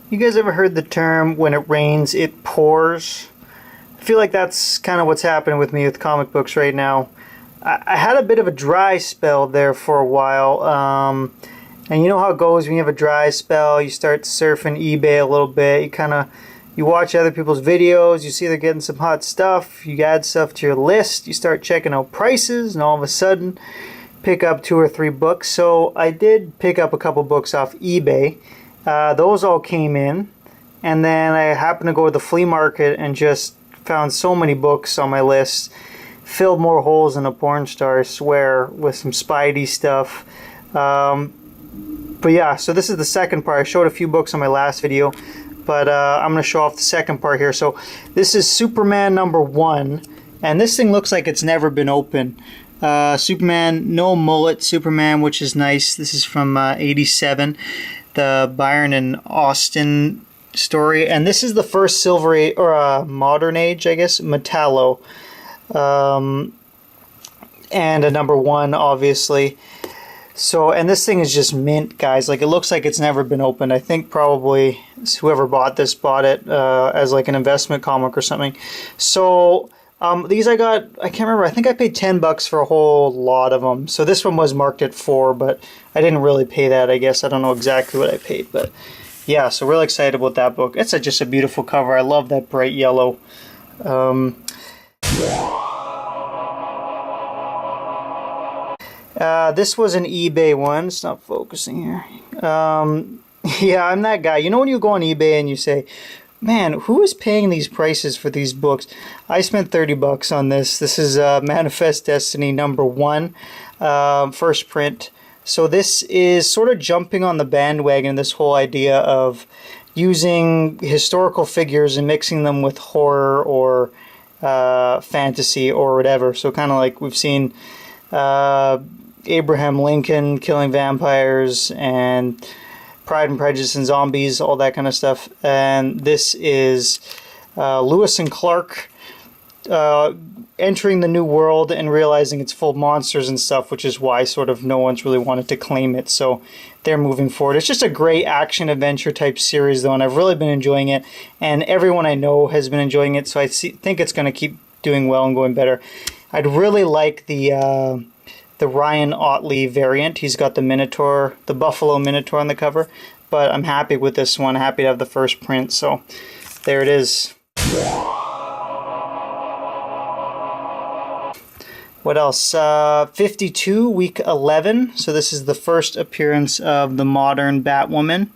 You guys ever heard the term, when it rains, it pours? I feel like that's kind of what's happening with me with comic books right now. I had a bit of a dry spell there for a while. And you know how it goes when you have a dry spell, you start surfing eBay a little bit, you watch other people's videos, you see they're getting some hot stuff, you add stuff to your list, you start checking out prices, and all of a sudden pick up 2 or 3 books. So I did pick up a couple books off eBay. Those all came in, and then I happened to go to the flea market and just found so many books on my list, filled more holes than a porn star, I swear, with some Spidey stuff. But yeah, so this is the second part. I showed a few books on my last video, but I'm going to show off the second part here. So this is Superman #1, and this thing looks like it's never been opened. Superman, no mullet Superman, which is nice. This is from '87, the Byron and Austin story, and this is the first Silver Age, or Modern Age, I guess, Metallo, and a #1, obviously. So, and this thing is just mint, guys. Like, it looks like it's never been opened. I think probably whoever bought this bought it as like an investment comic or something. So these I can't remember, I think I paid $10 for a whole lot of them. So this one was marked at $4, but I didn't really pay that, I guess. I don't know exactly what I paid, but yeah, so really excited about that book. It's just a beautiful cover. I love that bright yellow. This was an eBay one. It's not focusing here. Yeah, I'm that guy. You know when you go on eBay and you say, man, who is paying these prices for these books? I spent $30 on this. This is Manifest Destiny #1, first print. So this is sort of jumping on the bandwagon, this whole idea of using historical figures and mixing them with horror or fantasy or whatever. So kind of like we've seen Abraham Lincoln killing vampires and Pride and Prejudice and zombies, all that kind of stuff. And this is Lewis and Clark entering the new world and realizing it's full of monsters and stuff, which is why sort of no one's really wanted to claim it. So they're moving forward. It's just a great action adventure type series though, and I've really been enjoying it, and everyone I know has been enjoying it, so I think it's going to keep doing well and going better. I'd really like the Ryan Otley variant. He's got the Minotaur, the Buffalo Minotaur on the cover, but I'm happy with this one. Happy to have the first print, so there it is. What else? 52, week 11. So this is the first appearance of the modern Batwoman.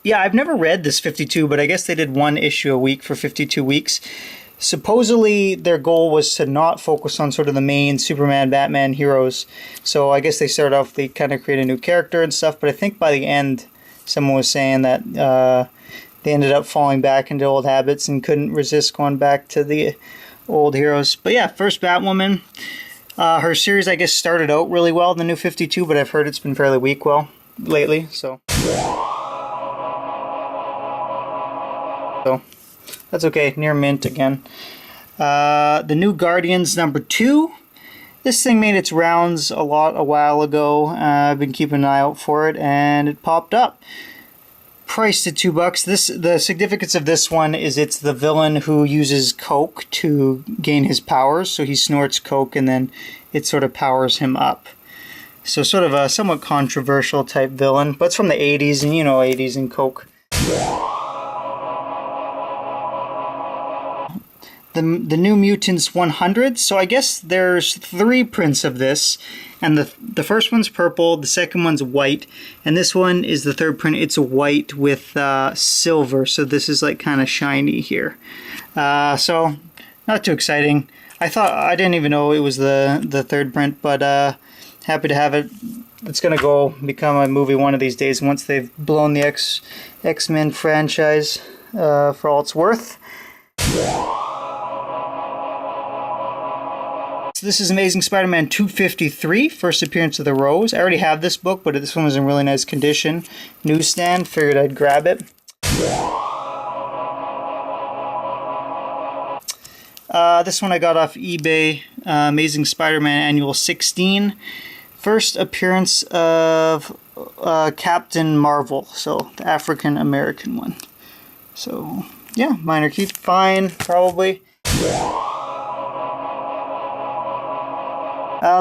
Yeah, I've never read this 52, but I guess they did 1 issue a week for 52 weeks. Supposedly their goal was to not focus on sort of the main Superman, Batman heroes. So I guess they started off, they kind of create a new character and stuff, but I think by the end someone was saying that they ended up falling back into old habits and couldn't resist going back to the old heroes. But yeah, first Batwoman. Her series, I guess, started out really well in the new 52, but I've heard it's been fairly weak lately, so that's okay. Near mint again. The new Guardians #2. This thing made its rounds a while ago. I've been keeping an eye out for it, and it popped up. Priced at $2. The significance of this one is it's the villain who uses coke to gain his powers. So he snorts coke, and then it sort of powers him up. So sort of a somewhat controversial type villain, but it's from the 80s, and you know 80s and coke. The New Mutants 100. So I guess there's 3 prints of this, and the first one's purple, the second one's white, and this one is the third print. It's white with silver, so this is like kind of shiny here. So not too exciting. I didn't even know it was the third print, but happy to have it. It's gonna become a movie one of these days once they've blown the X-Men franchise for all it's worth. This is Amazing Spider-Man 253, first appearance of the Rose. I already have this book, but this one was in really nice condition. Newsstand, figured I'd grab it. This one I got off eBay, Amazing Spider-Man Annual 16. First appearance of Captain Marvel, so the African American one. So yeah, minor keep, fine, probably.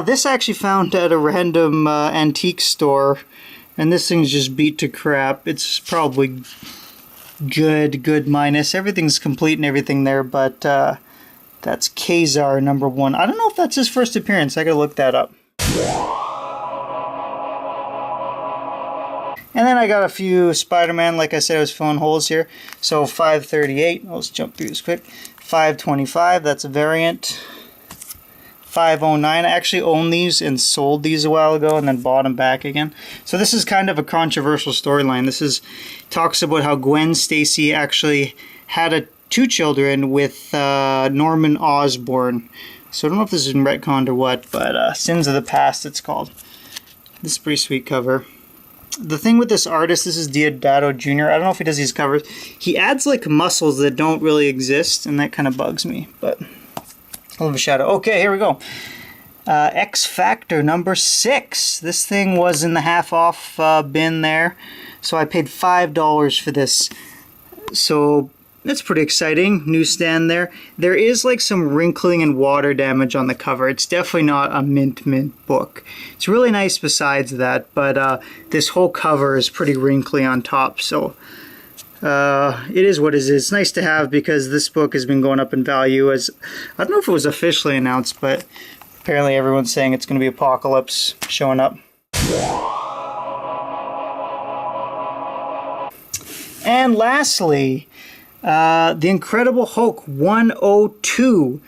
This I actually found at a random antique store, and this thing's just beat to crap. It's probably good minus. Everything's complete and everything there, but that's Kazar #1. I don't know if that's his first appearance. I gotta look that up. And then I got a few Spider-Man, like I said, I was filling holes here. So 538, let's jump through this quick. 525, that's a variant. 509, I actually owned these and sold these a while ago and then bought them back again. So this is kind of a controversial storyline. This talks about how Gwen Stacy actually had two children with Norman Osborn. So I don't know if this is in retconned or what, but Sins of the Past it's called. This is a pretty sweet cover. The thing with this artist, this is Deodato Jr. I don't know if he does these covers. He adds like muscles that don't really exist, and that kind of bugs me, but a little shadow. Okay, here we go. X Factor #6. This thing was in the half off bin there, so I paid $5 for this. So that's pretty exciting. Newsstand there. There is like some wrinkling and water damage on the cover. It's definitely not a mint book. It's really nice besides that, but this whole cover is pretty wrinkly on top, so it is what it is. It's nice to have because this book has been going up in value. As I don't know if it was officially announced, but apparently everyone's saying it's going to be Apocalypse showing up. And lastly, The Incredible Hulk 102.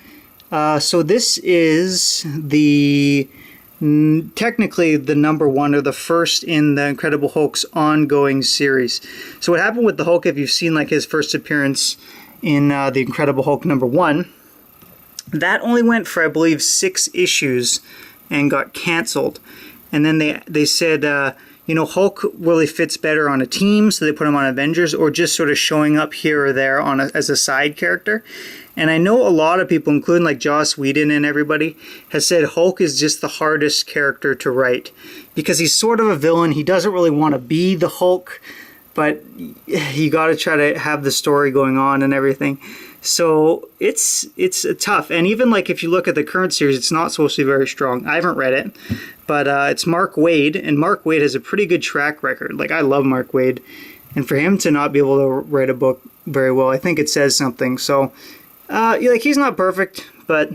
So this is technically the #1 or the first in the Incredible Hulk's ongoing series. So what happened with the Hulk, if you've seen like his first appearance in the Incredible Hulk #1, that only went for I believe 6 issues and got canceled. And then they said you know, Hulk really fits better on a team, so they put him on Avengers, or just sort of showing up here or there as a side character. And I know a lot of people, including like Joss Whedon and everybody, has said Hulk is just the hardest character to write because he's sort of a villain. He doesn't really want to be the Hulk, but you got to try to have the story going on and everything. So it's tough. And even like if you look at the current series, it's not supposed to be very strong. I haven't read it, but it's Mark Waid, and Mark Waid has a pretty good track record. Like, I love Mark Waid, and for him to not be able to write a book very well, I think it says something. So like, he's not perfect, but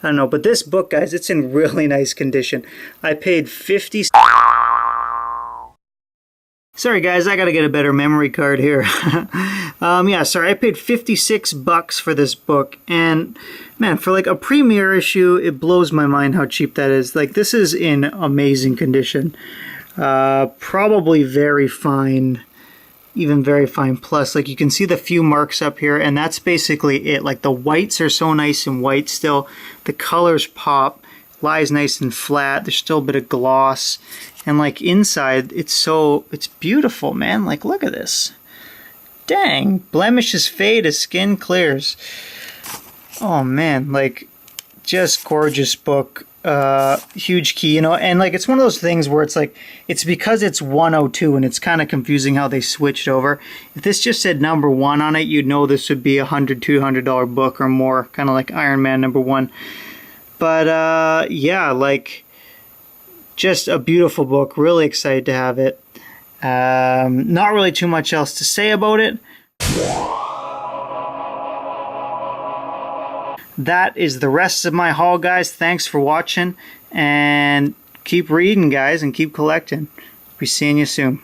I don't know. But this book, guys, it's in really nice condition. I paid 50. Sorry guys, I gotta get a better memory card here. Yeah, sorry, I paid $56 for this book, and man, for like a premiere issue, it blows my mind how cheap that is. Like, this is in amazing condition. Probably very fine, even very fine plus. Like, you can see the few marks up here, and that's basically it. Like, the whites are so nice and white still. The colors pop, lies nice and flat. There's still a bit of gloss. And like inside, it's beautiful, man. Like, look at this. Dang, blemishes fade as skin clears. Oh man, like, just gorgeous book. Huge key, you know. And like, it's one of those things where it's like, it's because it's 102 and it's kind of confusing how they switched over. If this just said #1 on it, you'd know this would be $100, $200 book or more, kind of like Iron Man #1. But yeah, like, just a beautiful book. Really excited to have it. Not really too much else to say about it. That is the rest of my haul, guys. Thanks for watching, and keep reading, guys, and keep collecting. Be seeing you soon.